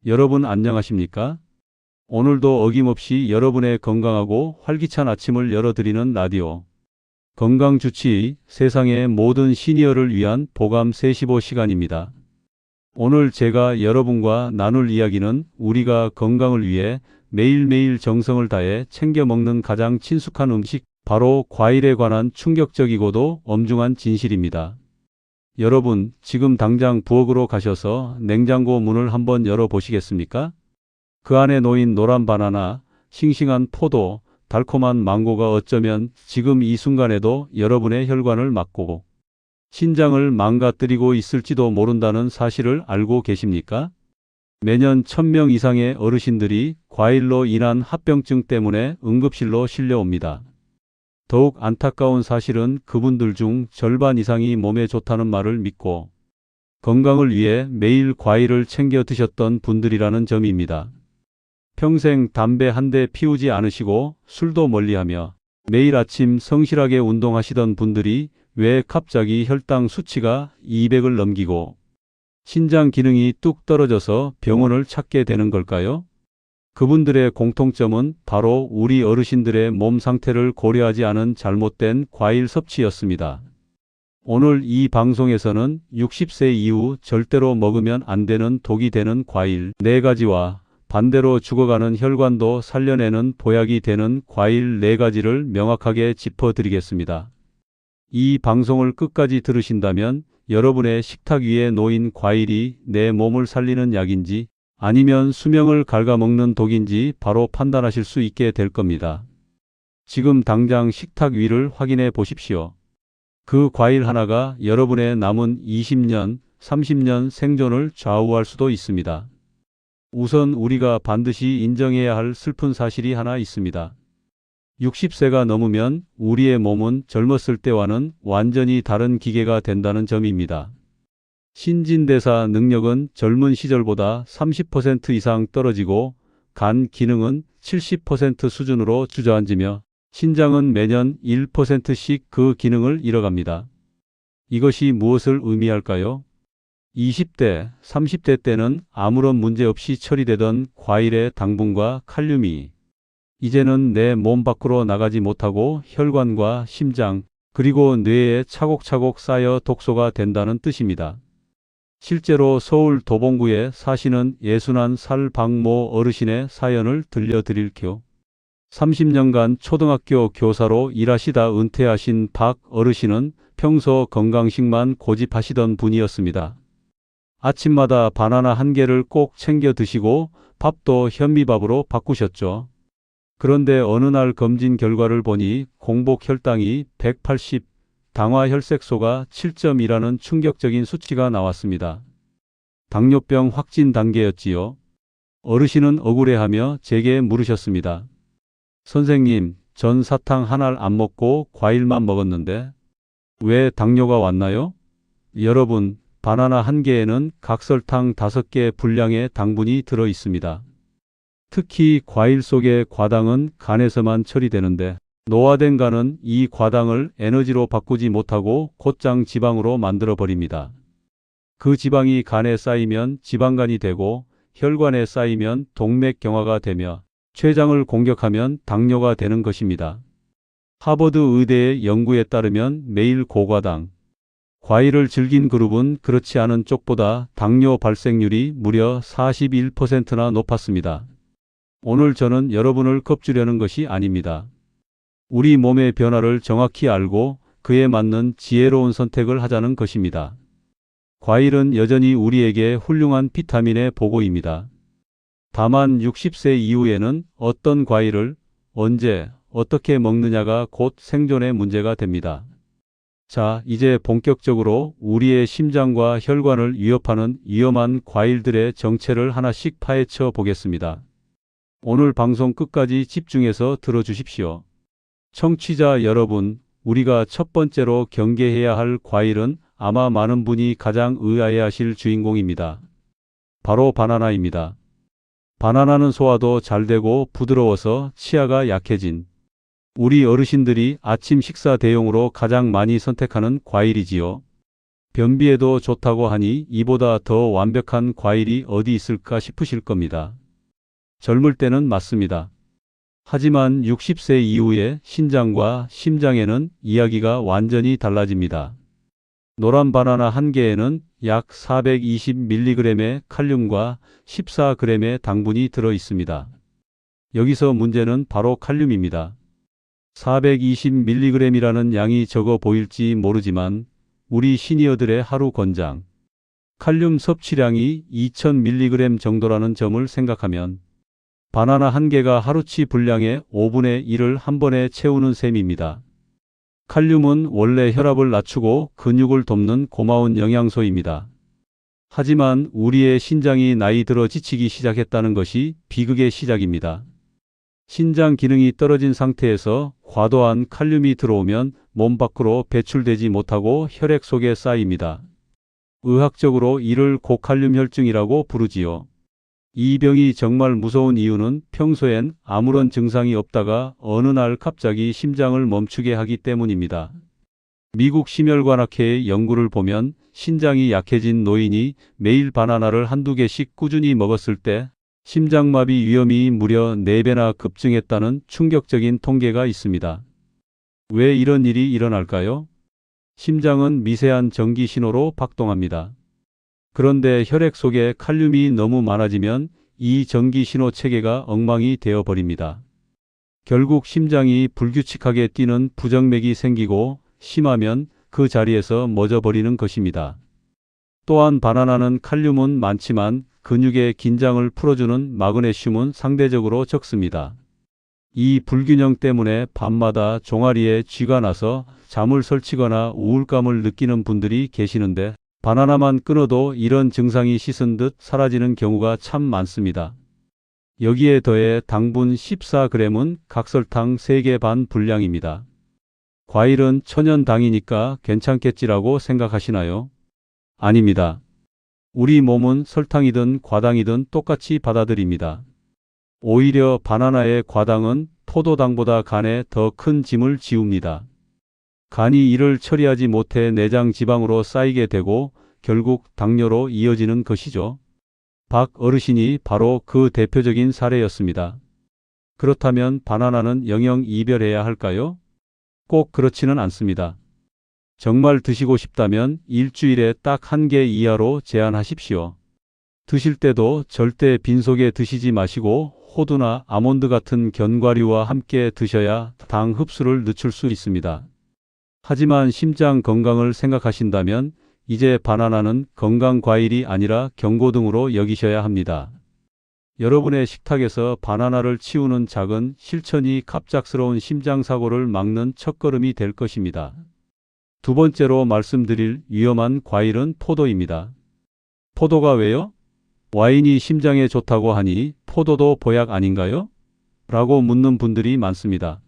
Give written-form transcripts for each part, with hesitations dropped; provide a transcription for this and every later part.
여러분 안녕하십니까? 오늘도 어김없이 여러분의 건강하고 활기찬 아침을 열어드리는 라디오 건강주치 세상의 모든 시니어를 위한 보감 315 시간입니다. 오늘 제가 여러분과 나눌 이야기는 우리가 건강을 위해 매일매일 정성을 다해 챙겨 먹는 가장 친숙한 음식, 바로 과일에 관한 충격적이고도 엄중한 진실입니다. 여러분, 지금 당장 부엌으로 가셔서 냉장고 문을 한번 열어보시겠습니까? 그 안에 놓인 노란 바나나, 싱싱한 포도, 달콤한 망고가 어쩌면 지금 이 순간에도 여러분의 혈관을 막고 신장을 망가뜨리고 있을지도 모른다는 사실을 알고 계십니까? 매년 1000명 이상의 어르신들이 과일로 인한 합병증 때문에 응급실로 실려옵니다. 더욱 안타까운 사실은 그분들 중 절반 이상이 몸에 좋다는 말을 믿고 건강을 위해 매일 과일을 챙겨 드셨던 분들이라는 점입니다. 평생 담배 한 대 피우지 않으시고 술도 멀리하며 매일 아침 성실하게 운동하시던 분들이 왜 갑자기 혈당 수치가 200을 넘기고 신장 기능이 뚝 떨어져서 병원을 찾게 되는 걸까요? 그분들의 공통점은 바로 우리 어르신들의 몸 상태를 고려하지 않은 잘못된 과일 섭취였습니다. 오늘 이 방송에서는 60세 이후 절대로 먹으면 안 되는 독이 되는 과일 4가지와 반대로 죽어가는 혈관도 살려내는 보약이 되는 과일 4가지를 명확하게 짚어드리겠습니다. 이 방송을 끝까지 들으신다면 여러분의 식탁 위에 놓인 과일이 내 몸을 살리는 약인지 아니면 수명을 갉아먹는 독인지 바로 판단하실 수 있게 될 겁니다. 지금 당장 식탁 위를 확인해 보십시오. 그 과일 하나가 여러분의 남은 20년, 30년 생존을 좌우할 수도 있습니다. 우선 우리가 반드시 인정해야 할 슬픈 사실이 하나 있습니다. 60세가 넘으면 우리의 몸은 젊었을 때와는 완전히 다른 기계가 된다는 점입니다. 신진대사 능력은 젊은 시절보다 30% 이상 떨어지고 간 기능은 70% 수준으로 주저앉으며 신장은 매년 1%씩 그 기능을 잃어갑니다. 이것이 무엇을 의미할까요? 20대, 30대 때는 아무런 문제 없이 처리되던 과일의 당분과 칼륨이 이제는 내 몸 밖으로 나가지 못하고 혈관과 심장 그리고 뇌에 차곡차곡 쌓여 독소가 된다는 뜻입니다. 실제로 서울 도봉구에 사시는 61살 박모 어르신의 사연을 들려드릴게요. 30년간 초등학교 교사로 일하시다 은퇴하신 박 어르신은 평소 건강식만 고집하시던 분이었습니다. 아침마다 바나나 1개를 꼭 챙겨 드시고 밥도 현미밥으로 바꾸셨죠. 그런데 어느 날 검진 결과를 보니 공복 혈당이 180, 당화 혈색소가 7.2라는 충격적인 수치가 나왔습니다. 당뇨병 확진 단계였지요. 어르신은 억울해하며 제게 물으셨습니다. 선생님, 전 사탕 하나를 안 먹고 과일만 먹었는데 왜 당뇨가 왔나요? 여러분, 바나나 1개에는 각설탕 5개 분량의 당분이 들어 있습니다. 특히 과일 속의 과당은 간에서만 처리되는데 노화된 간은 이 과당을 에너지로 바꾸지 못하고 곧장 지방으로 만들어 버립니다. 그 지방이 간에 쌓이면 지방간이 되고 혈관에 쌓이면 동맥경화가 되며 췌장을 공격하면 당뇨가 되는 것입니다. 하버드 의대의 연구에 따르면 매일 고과당 과일을 즐긴 그룹은 그렇지 않은 쪽보다 당뇨 발생률이 무려 41%나 높았습니다. 오늘 저는 여러분을 겁주려는 것이 아닙니다. 우리 몸의 변화를 정확히 알고 그에 맞는 지혜로운 선택을 하자는 것입니다. 과일은 여전히 우리에게 훌륭한 비타민의 보고입니다. 다만 60세 이후에는 어떤 과일을 언제 어떻게 먹느냐가 곧 생존의 문제가 됩니다. 자, 이제 본격적으로 우리의 심장과 혈관을 위협하는 위험한 과일들의 정체를 하나씩 파헤쳐 보겠습니다. 오늘 방송 끝까지 집중해서 들어주십시오. 청취자 여러분, 우리가 첫 번째로 경계해야 할 과일은 아마 많은 분이 가장 의아해하실 주인공입니다. 바로 바나나입니다. 바나나는 소화도 잘 되고 부드러워서 치아가 약해진 우리 어르신들이 아침 식사 대용으로 가장 많이 선택하는 과일이지요. 변비에도 좋다고 하니 이보다 더 완벽한 과일이 어디 있을까 싶으실 겁니다. 젊을 때는 맞습니다. 하지만 60세 이후에 신장과 심장에는 이야기가 완전히 달라집니다. 노란 바나나 한 개에는 약 420mg의 칼륨과 14g의 당분이 들어 있습니다. 여기서 문제는 바로 칼륨입니다. 420mg이라는 양이 적어 보일지 모르지만 우리 시니어들의 하루 권장 칼륨 섭취량이 2000mg 정도라는 점을 생각하면 바나나 한 개가 하루치 분량의 5분의 1을 한 번에 채우는 셈입니다. 칼륨은 원래 혈압을 낮추고 근육을 돕는 고마운 영양소입니다. 하지만 우리의 신장이 나이 들어 지치기 시작했다는 것이 비극의 시작입니다. 신장 기능이 떨어진 상태에서 과도한 칼륨이 들어오면 몸 밖으로 배출되지 못하고 혈액 속에 쌓입니다. 의학적으로 이를 고칼륨 혈증이라고 부르지요. 이 병이 정말 무서운 이유는 평소엔 아무런 증상이 없다가 어느 날 갑자기 심장을 멈추게 하기 때문입니다. 미국 심혈관학회의 연구를 보면 신장이 약해진 노인이 매일 바나나를 한두 개씩 꾸준히 먹었을 때 심장마비 위험이 무려 4배나 급증했다는 충격적인 통계가 있습니다. 왜 이런 일이 일어날까요? 심장은 미세한 전기 신호로 박동합니다. 그런데 혈액 속에 칼륨이 너무 많아지면 이 전기 신호 체계가 엉망이 되어 버립니다. 결국 심장이 불규칙하게 뛰는 부정맥이 생기고 심하면 그 자리에서 멎어버리는 것입니다. 또한 바나나는 칼륨은 많지만 근육의 긴장을 풀어주는 마그네슘은 상대적으로 적습니다. 이 불균형 때문에 밤마다 종아리에 쥐가 나서 잠을 설치거나 우울감을 느끼는 분들이 계시는데 바나나만 끊어도 이런 증상이 씻은 듯 사라지는 경우가 참 많습니다. 여기에 더해 당분 14g은 각설탕 3개 반 분량입니다. 과일은 천연당이니까 괜찮겠지라고 생각하시나요? 아닙니다. 우리 몸은 설탕이든 과당이든 똑같이 받아들입니다. 오히려 바나나의 과당은 포도당보다 간에 더 큰 짐을 지웁니다. 간이 이를 처리하지 못해 내장 지방으로 쌓이게 되고 결국 당뇨로 이어지는 것이죠. 박 어르신이 바로 그 대표적인 사례였습니다. 그렇다면 바나나는 영영 이별해야 할까요? 꼭 그렇지는 않습니다. 정말 드시고 싶다면 일주일에 딱 1개 이하로 제한하십시오. 드실 때도 절대 빈속에 드시지 마시고 호두나 아몬드 같은 견과류와 함께 드셔야 당 흡수를 늦출 수 있습니다. 하지만 심장 건강을 생각하신다면 이제 바나나는 건강 과일이 아니라 경고등으로 여기셔야 합니다. 여러분의 식탁에서 바나나를 치우는 작은 실천이 갑작스러운 심장사고를 막는 첫걸음이 될 것입니다. 두 번째로 말씀드릴 위험한 과일은 포도입니다. 포도가 왜요? 와인이 심장에 좋다고 하니 포도도 보약 아닌가요? 라고 묻는 분들이 많습니다.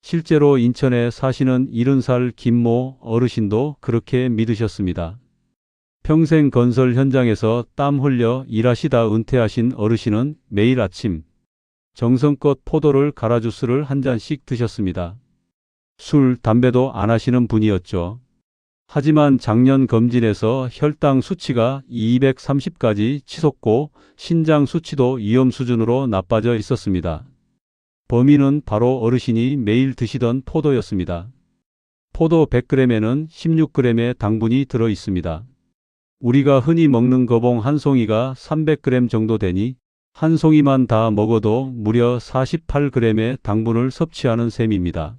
실제로 인천에 사시는 70살 김모 어르신도 그렇게 믿으셨습니다. 평생 건설 현장에서 땀 흘려 일하시다 은퇴하신 어르신은 매일 아침 정성껏 포도를 갈아 주스를 한 잔씩 드셨습니다. 술, 담배도 안 하시는 분이었죠. 하지만 작년 검진에서 혈당 수치가 230까지 치솟고 신장 수치도 위험 수준으로 나빠져 있었습니다. 범인은 바로 어르신이 매일 드시던 포도였습니다. 포도 100g에는 16g의 당분이 들어 있습니다. 우리가 흔히 먹는 거봉 한 송이가 300g 정도 되니 한 송이만 다 먹어도 무려 48g의 당분을 섭취하는 셈입니다.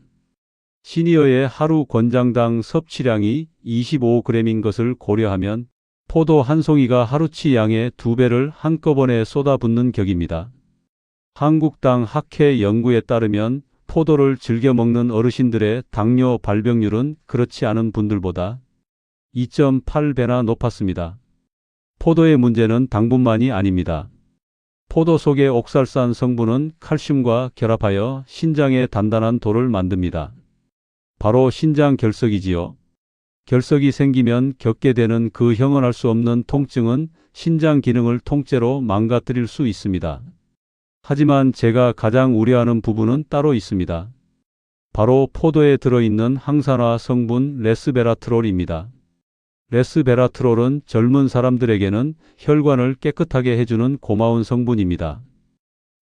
시니어의 하루 권장당 섭취량이 25g인 것을 고려하면 포도 한 송이가 하루치 양의 2배를 한꺼번에 쏟아붓는 격입니다. 한국당 학회 연구에 따르면 포도를 즐겨 먹는 어르신들의 당뇨 발병률은 그렇지 않은 분들보다 2.8배나 높았습니다. 포도의 문제는 당분만이 아닙니다. 포도 속의 옥살산 성분은 칼슘과 결합하여 신장에 단단한 돌을 만듭니다. 바로 신장 결석이지요. 결석이 생기면 겪게 되는 그 형언할 수 없는 통증은 신장 기능을 통째로 망가뜨릴 수 있습니다. 하지만 제가 가장 우려하는 부분은 따로 있습니다. 바로 포도에 들어있는 항산화 성분 레스베라트롤입니다. 레스베라트롤은 젊은 사람들에게는 혈관을 깨끗하게 해주는 고마운 성분입니다.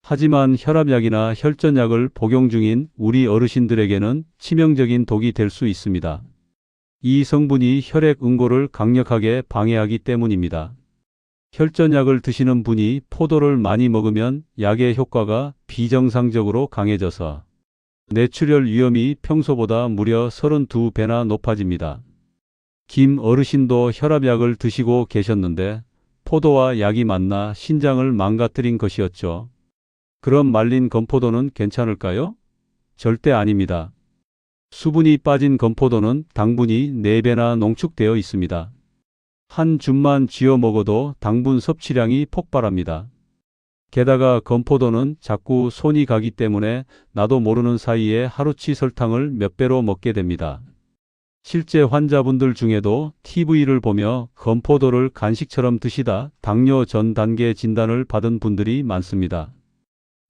하지만 혈압약이나 혈전약을 복용 중인 우리 어르신들에게는 치명적인 독이 될 수 있습니다. 이 성분이 혈액 응고를 강력하게 방해하기 때문입니다. 혈전약을 드시는 분이 포도를 많이 먹으면 약의 효과가 비정상적으로 강해져서 뇌출혈 위험이 평소보다 무려 32배나 높아집니다. 김 어르신도 혈압약을 드시고 계셨는데 포도와 약이 만나 신장을 망가뜨린 것이었죠. 그럼 말린 건포도는 괜찮을까요? 절대 아닙니다. 수분이 빠진 건포도는 당분이 4배나 농축되어 있습니다. 한 줌만 쥐어 먹어도 당분 섭취량이 폭발합니다. 게다가 건포도는 자꾸 손이 가기 때문에 나도 모르는 사이에 하루치 설탕을 몇 배로 먹게 됩니다. 실제 환자분들 중에도 TV를 보며 건포도를 간식처럼 드시다 당뇨 전 단계 진단을 받은 분들이 많습니다.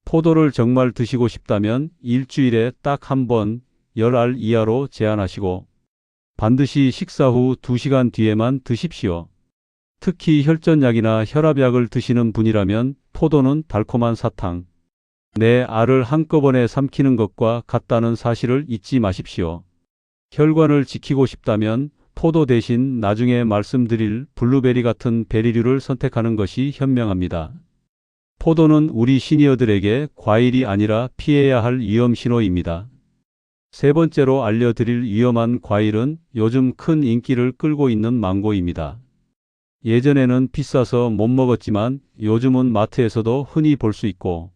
포도를 정말 드시고 싶다면 일주일에 딱 한 번 10알 이하로 제한하시고 반드시 식사 후 2시간 뒤에만 드십시오. 특히 혈전약이나 혈압약을 드시는 분이라면 포도는 달콤한 사탕, 내 알을 한꺼번에 삼키는 것과 같다는 사실을 잊지 마십시오. 혈관을 지키고 싶다면 포도 대신 나중에 말씀드릴 블루베리 같은 베리류를 선택하는 것이 현명합니다. 포도는 우리 시니어들에게 과일이 아니라 피해야 할 위험 신호입니다. 세 번째로 알려드릴 위험한 과일은 요즘 큰 인기를 끌고 있는 망고입니다. 예전에는 비싸서 못 먹었지만 요즘은 마트에서도 흔히 볼 수 있고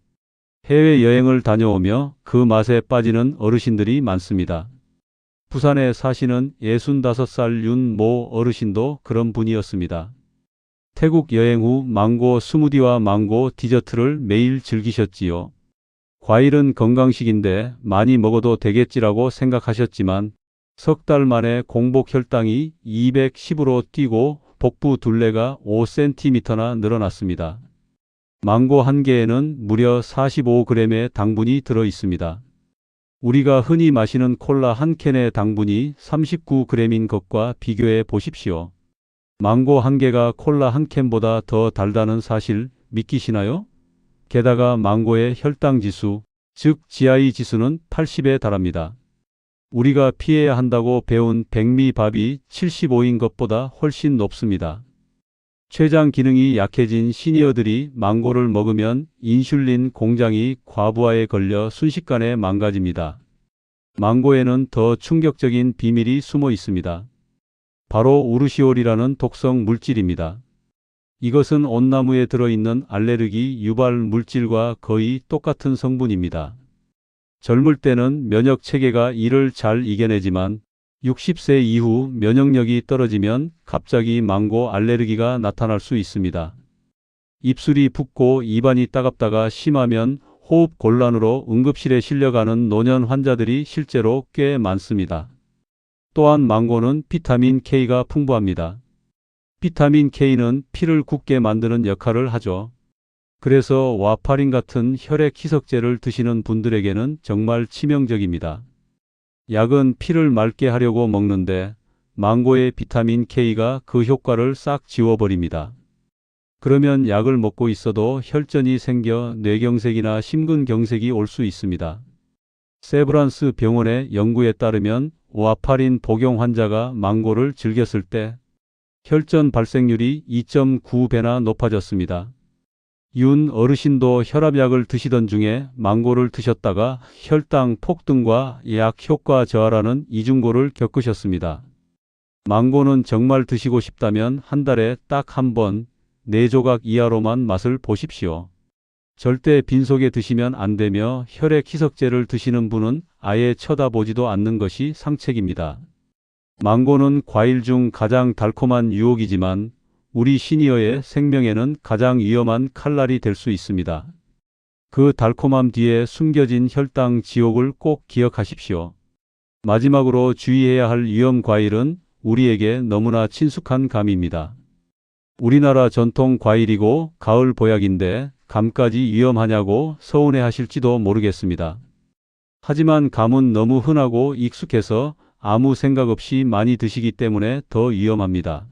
해외여행을 다녀오며 그 맛에 빠지는 어르신들이 많습니다. 부산에 사시는 65살 윤 모 어르신도 그런 분이었습니다. 태국 여행 후 망고 스무디와 망고 디저트를 매일 즐기셨지요. 과일은 건강식인데 많이 먹어도 되겠지라고 생각하셨지만 석 달 만에 공복 혈당이 210으로 뛰고 복부 둘레가 5cm나 늘어났습니다. 망고 한 개에는 무려 45g의 당분이 들어 있습니다. 우리가 흔히 마시는 콜라 한 캔의 당분이 39g인 것과 비교해 보십시오. 망고 한 개가 콜라 한 캔보다 더 달다는 사실 믿기시나요? 게다가 망고의 혈당 지수, 즉 GI 지수는 80에 달합니다. 우리가 피해야 한다고 배운 백미밥이 75인 것보다 훨씬 높습니다. 췌장 기능이 약해진 시니어들이 망고를 먹으면 인슐린 공장이 과부하에 걸려 순식간에 망가집니다. 망고에는 더 충격적인 비밀이 숨어 있습니다. 바로 우르시올이라는 독성 물질입니다. 이것은 온나무에 들어있는 알레르기 유발 물질과 거의 똑같은 성분입니다. 젊을 때는 면역 체계가 이를 잘 이겨내지만 60세 이후 면역력이 떨어지면 갑자기 망고 알레르기가 나타날 수 있습니다. 입술이 붓고 입안이 따갑다가 심하면 호흡 곤란으로 응급실에 실려가는 노년 환자들이 실제로 꽤 많습니다. 또한 망고는 비타민 K가 풍부합니다. 비타민 K는 피를 굳게 만드는 역할을 하죠. 그래서 와파린 같은 혈액 희석제를 드시는 분들에게는 정말 치명적입니다. 약은 피를 맑게 하려고 먹는데 망고의 비타민 K가 그 효과를 싹 지워버립니다. 그러면 약을 먹고 있어도 혈전이 생겨 뇌경색이나 심근경색이 올 수 있습니다. 세브란스 병원의 연구에 따르면 와파린 복용 환자가 망고를 즐겼을 때 혈전 발생률이 2.9배나 높아졌습니다. 윤 어르신도 혈압약을 드시던 중에 망고를 드셨다가 혈당 폭등과 약 효과 저하라는 이중고를 겪으셨습니다. 망고는 정말 드시고 싶다면 한 달에 딱 한 번 4조각 이하로만 맛을 보십시오. 절대 빈속에 드시면 안 되며 혈액 희석제를 드시는 분은 아예 쳐다보지도 않는 것이 상책입니다. 망고는 과일 중 가장 달콤한 유혹이지만 우리 시니어의 생명에는 가장 위험한 칼날이 될 수 있습니다. 그 달콤함 뒤에 숨겨진 혈당 지옥을 꼭 기억하십시오. 마지막으로 주의해야 할 위험 과일은 우리에게 너무나 친숙한 감입니다. 우리나라 전통 과일이고 가을 보약인데 감까지 위험하냐고 서운해 하실지도 모르겠습니다. 하지만 감은 너무 흔하고 익숙해서 아무 생각 없이 많이 드시기 때문에 더 위험합니다.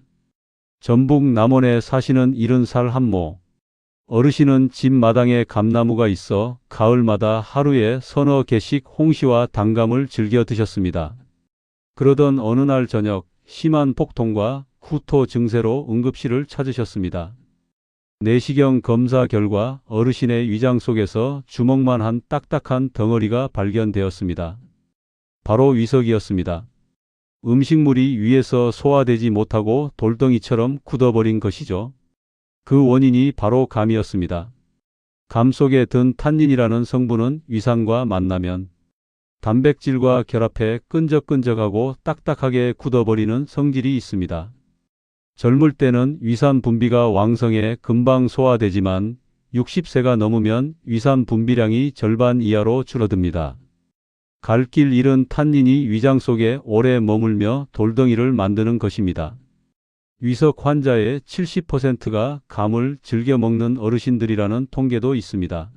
전북 남원에 사시는 70살 한모. 어르신은 집 마당에 감나무가 있어 가을마다 하루에 서너 개씩 홍시와 단감을 즐겨 드셨습니다. 그러던 어느 날 저녁 심한 복통과 후토 증세로 응급실을 찾으셨습니다. 내시경 검사 결과 어르신의 위장 속에서 주먹만 한 딱딱한 덩어리가 발견되었습니다. 바로 위석이었습니다. 음식물이 위에서 소화되지 못하고 돌덩이처럼 굳어버린 것이죠. 그 원인이 바로 감이었습니다. 감 속에 든 탄닌이라는 성분은 위산과 만나면 단백질과 결합해 끈적끈적하고 딱딱하게 굳어버리는 성질이 있습니다. 젊을 때는 위산 분비가 왕성해 금방 소화되지만 60세가 넘으면 위산 분비량이 절반 이하로 줄어듭니다. 갈 길 잃은 탄닌이 위장 속에 오래 머물며 돌덩이를 만드는 것입니다. 위석 환자의 70%가 감을 즐겨 먹는 어르신들이라는 통계도 있습니다.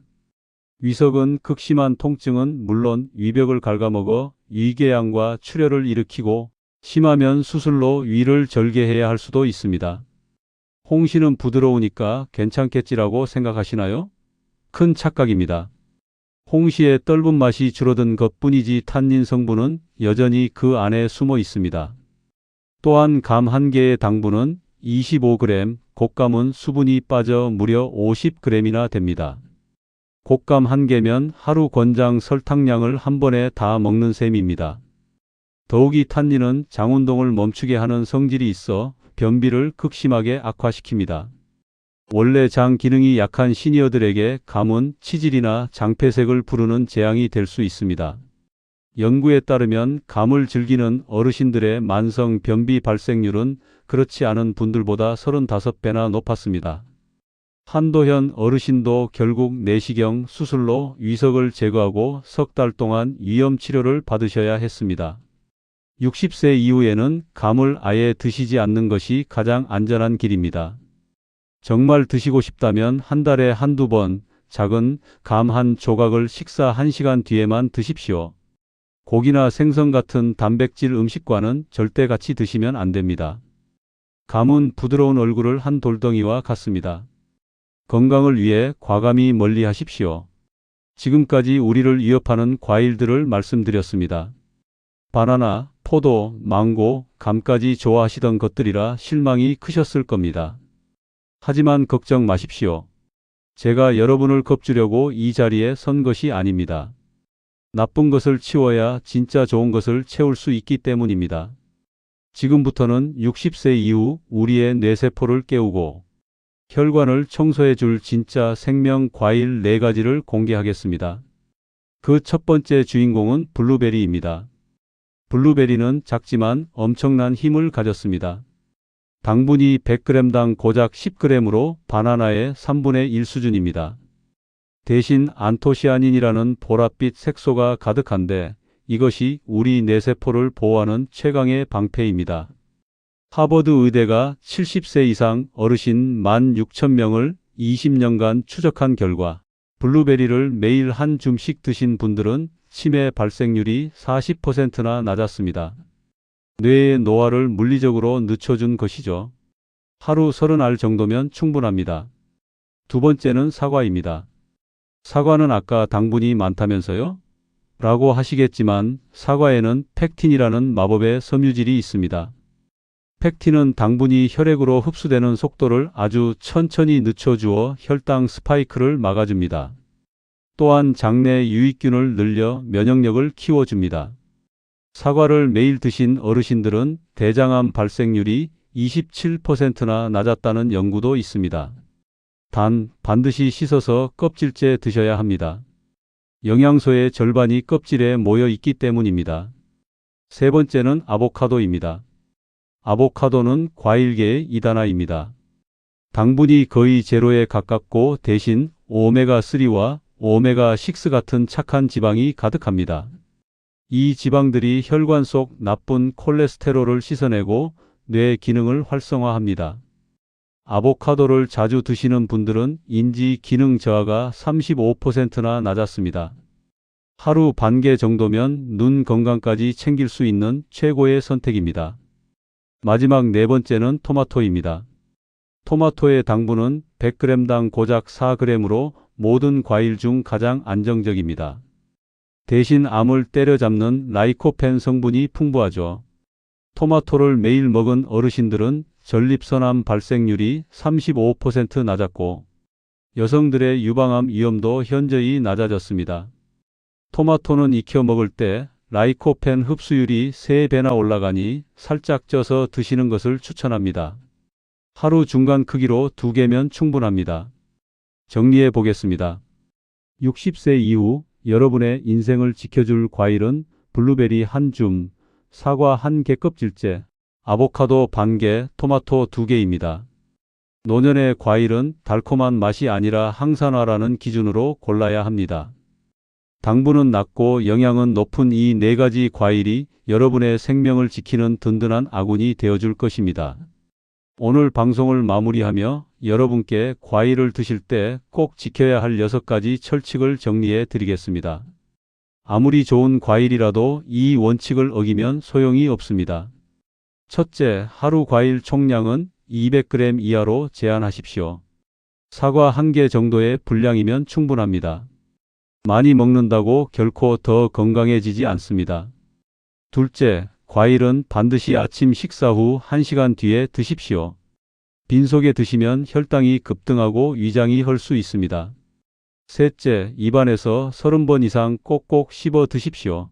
위석은 극심한 통증은 물론 위벽을 갉아먹어 위궤양과 출혈을 일으키고 심하면 수술로 위를 절개해야 할 수도 있습니다. 홍시는 부드러우니까 괜찮겠지라고 생각하시나요? 큰 착각입니다. 홍시의 떫은 맛이 줄어든 것뿐이지 탄닌 성분은 여전히 그 안에 숨어 있습니다. 또한 감 한 개의 당분은 25g, 곶감은 수분이 빠져 무려 50g이나 됩니다. 곶감 한 개면 하루 권장 설탕량을 한 번에 다 먹는 셈입니다. 더욱이 탄닌은 장운동을 멈추게 하는 성질이 있어 변비를 극심하게 악화시킵니다. 원래 장 기능이 약한 시니어들에게 감은 치질이나 장폐색을 부르는 재앙이 될 수 있습니다. 연구에 따르면 감을 즐기는 어르신들의 만성 변비 발생률은 그렇지 않은 분들보다 35배나 높았습니다. 한도현 어르신도 결국 내시경 수술로 위석을 제거하고 석 달 동안 위험 치료를 받으셔야 했습니다. 60세 이후에는 감을 아예 드시지 않는 것이 가장 안전한 길입니다. 정말 드시고 싶다면 한 달에 한두 번 작은 감 한 조각을 식사 1시간 뒤에만 드십시오. 고기나 생선 같은 단백질 음식과는 절대 같이 드시면 안 됩니다. 감은 부드러운 얼굴을 한 돌덩이와 같습니다. 건강을 위해 과감히 멀리 하십시오. 지금까지 우리를 위협하는 과일들을 말씀드렸습니다. 바나나, 포도, 망고, 감까지 좋아하시던 것들이라 실망이 크셨을 겁니다. 하지만 걱정 마십시오. 제가 여러분을 겁주려고 이 자리에 선 것이 아닙니다. 나쁜 것을 치워야 진짜 좋은 것을 채울 수 있기 때문입니다. 지금부터는 60세 이후 우리의 뇌세포를 깨우고 혈관을 청소해 줄 진짜 생명 과일 4가지를 공개하겠습니다. 그 첫 번째 주인공은 블루베리입니다. 블루베리는 작지만 엄청난 힘을 가졌습니다. 당분이 100g당 고작 10g으로 바나나의 3분의 1 수준입니다. 대신 안토시아닌이라는 보랏빛 색소가 가득한데 이것이 우리 뇌세포를 보호하는 최강의 방패입니다. 하버드 의대가 70세 이상 어르신 16,000명을 20년간 추적한 결과 블루베리를 매일 한 줌씩 드신 분들은 치매 발생률이 40%나 낮았습니다. 뇌의 노화를 물리적으로 늦춰준 것이죠. 하루 30알 정도면 충분합니다. 두 번째는 사과입니다. 사과는 아까 당분이 많다면서요? 라고 하시겠지만 사과에는 펙틴이라는 마법의 섬유질이 있습니다. 펙틴은 당분이 혈액으로 흡수되는 속도를 아주 천천히 늦춰주어 혈당 스파이크를 막아줍니다. 또한 장내 유익균을 늘려 면역력을 키워줍니다. 사과를 매일 드신 어르신들은 대장암 발생률이 27%나 낮았다는 연구도 있습니다. 단, 반드시 씻어서 껍질째 드셔야 합니다. 영양소의 절반이 껍질에 모여 있기 때문입니다. 세 번째는 아보카도입니다. 아보카도는 과일계의 이단아입니다. 당분이 거의 제로에 가깝고 대신 오메가3와 오메가6 같은 착한 지방이 가득합니다. 이 지방들이 혈관 속 나쁜 콜레스테롤을 씻어내고 뇌 기능을 활성화합니다. 아보카도를 자주 드시는 분들은 인지 기능 저하가 35%나 낮았습니다. 하루 반 개 정도면 눈 건강까지 챙길 수 있는 최고의 선택입니다. 마지막 네 번째는 토마토입니다. 토마토의 당분은 100g당 고작 4g으로 모든 과일 중 가장 안정적입니다. 대신 암을 때려잡는 라이코펜 성분이 풍부하죠. 토마토를 매일 먹은 어르신들은 전립선암 발생률이 35% 낮았고 여성들의 유방암 위험도 현저히 낮아졌습니다. 토마토는 익혀 먹을 때 라이코펜 흡수율이 3배나 올라가니 살짝 쪄서 드시는 것을 추천합니다. 하루 중간 크기로 2개면 충분합니다. 정리해 보겠습니다. 60세 이후 여러분의 인생을 지켜줄 과일은 블루베리 한 줌, 사과 한 개 껍질째, 아보카도 반 개, 토마토 2개입니다. 노년의 과일은 달콤한 맛이 아니라 항산화라는 기준으로 골라야 합니다. 당분은 낮고 영양은 높은 이 네 가지 과일이 여러분의 생명을 지키는 든든한 아군이 되어줄 것입니다. 오늘 방송을 마무리하며 여러분께 과일을 드실 때 꼭 지켜야 할 6가지 철칙을 정리해 드리겠습니다. 아무리 좋은 과일이라도 이 원칙을 어기면 소용이 없습니다. 첫째, 하루 과일 총량은 200g 이하로 제한하십시오. 사과 1개 정도의 분량이면 충분합니다. 많이 먹는다고 결코 더 건강해지지 않습니다. 둘째, 과일은 반드시 아침 식사 후 1시간 뒤에 드십시오. 빈속에 드시면 혈당이 급등하고 위장이 헐 수 있습니다. 셋째, 입안에서 30번 이상 꼭꼭 씹어 드십시오.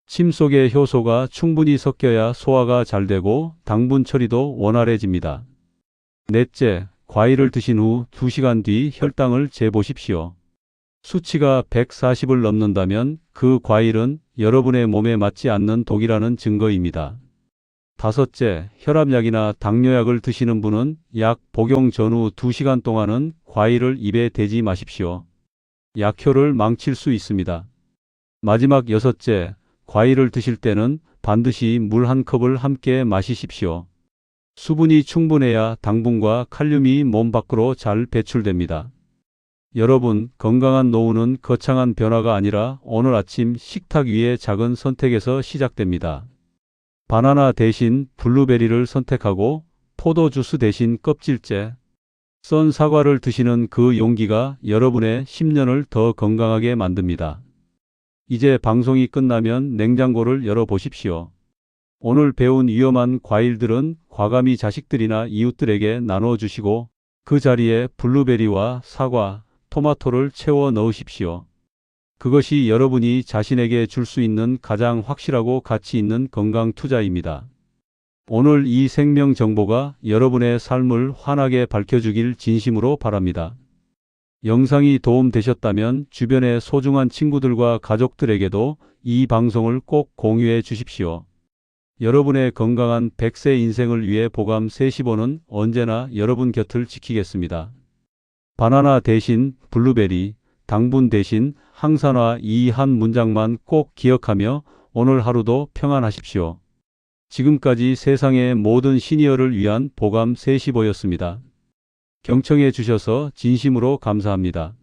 침 속에 효소가 충분히 섞여야 소화가 잘 되고 당분 처리도 원활해집니다. 넷째, 과일을 드신 후 2시간 뒤 혈당을 재보십시오. 수치가 140을 넘는다면 그 과일은 여러분의 몸에 맞지 않는 독이라는 증거입니다. 다섯째, 혈압약이나 당뇨약을 드시는 분은 약 복용 전후 2시간 동안은 과일을 입에 대지 마십시오. 약효를 망칠 수 있습니다. 마지막 여섯째, 과일을 드실 때는 반드시 물 1컵을 함께 마시십시오. 수분이 충분해야 당분과 칼륨이 몸 밖으로 잘 배출됩니다. 여러분, 건강한 노후는 거창한 변화가 아니라 오늘 아침 식탁 위의 작은 선택에서 시작됩니다. 바나나 대신 블루베리를 선택하고 포도 주스 대신 껍질째, 썬 사과를 드시는 그 용기가 여러분의 10년을 더 건강하게 만듭니다. 이제 방송이 끝나면 냉장고를 열어보십시오. 오늘 배운 위험한 과일들은 과감히 자식들이나 이웃들에게 나눠주시고 그 자리에 블루베리와 사과, 토마토를 채워 넣으십시오. 그것이 여러분이 자신에게 줄 수 있는 가장 확실하고 가치 있는 건강 투자입니다. 오늘 이 생명 정보가 여러분의 삶을 환하게 밝혀주길 진심으로 바랍니다. 영상이 도움되셨다면 주변의 소중한 친구들과 가족들에게도 이 방송을 꼭 공유해 주십시오. 여러분의 건강한 100세 인생을 위해 보감 35는 언제나 여러분 곁을 지키겠습니다. 바나나 대신 블루베리, 당분 대신 항산화, 이 한 문장만 꼭 기억하며 오늘 하루도 평안하십시오. 지금까지 세상의 모든 시니어를 위한 보감 35였습니다. 경청해 주셔서 진심으로 감사합니다.